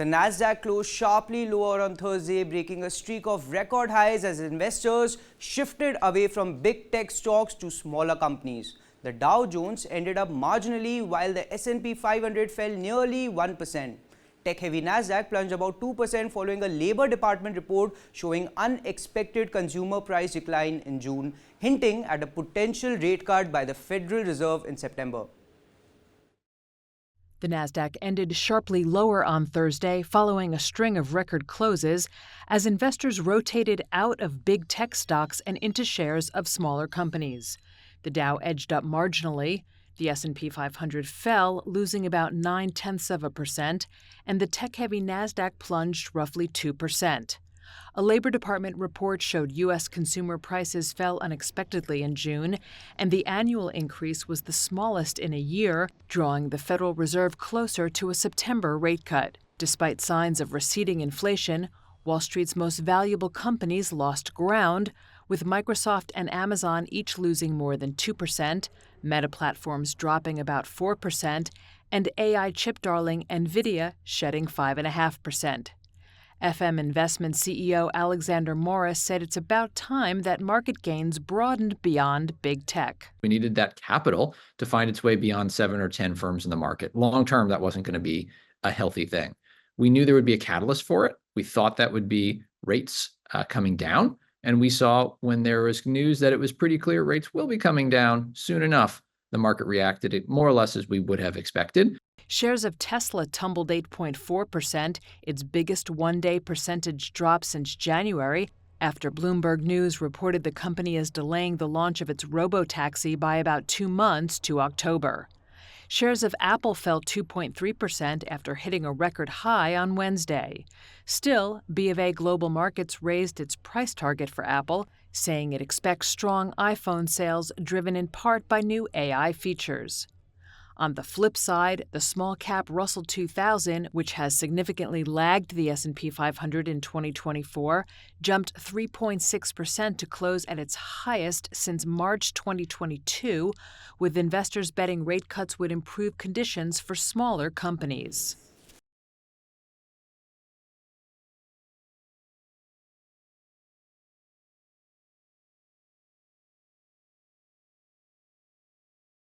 The Nasdaq closed sharply lower on Thursday, breaking a streak of record highs as investors shifted away from big tech stocks to smaller companies. The Dow Jones ended up marginally while the S&P 500 fell nearly 1%. Tech-heavy Nasdaq plunged about 2% following a Labor Department report showing unexpected consumer price decline in June, hinting at a potential rate cut by the Federal Reserve in September. The Nasdaq ended sharply lower on Thursday following a string of record closes as investors rotated out of big tech stocks and into shares of smaller companies. The Dow edged up marginally. The S&P 500 fell, losing about 0.9%, and the tech-heavy Nasdaq plunged roughly 2%. A Labor Department report showed U.S. consumer prices fell unexpectedly in June, and the annual increase was the smallest in a year, drawing the Federal Reserve closer to a September rate cut. Despite signs of receding inflation, Wall Street's most valuable companies lost ground, with Microsoft and Amazon each losing more than 2%, Meta Platforms dropping about 4%, and AI chip darling Nvidia shedding 5.5%. FM Investment CEO Alexander Morris said it's about time that market gains broadened beyond big tech. We needed that capital to find its way beyond 7 or 10 firms in the market. Long term, that wasn't going to be a healthy thing. We knew there would be a catalyst for it. We thought that would be rates coming down. And we saw when there was news that it was pretty clear rates will be coming down soon enough, the market reacted it more or less as we would have expected. Shares of Tesla tumbled 8.4%, its biggest one-day percentage drop since January, after Bloomberg News reported the company is delaying the launch of its robotaxi by about 2 months to October. Shares of Apple fell 2.3% after hitting a record high on Wednesday. Still, BofA Global Markets raised its price target for Apple, saying it expects strong iPhone sales driven in part by new AI features. On the flip side, the small-cap Russell 2000, which has significantly lagged the S&P 500 in 2024, jumped 3.6% to close at its highest since March 2022, with investors betting rate cuts would improve conditions for smaller companies.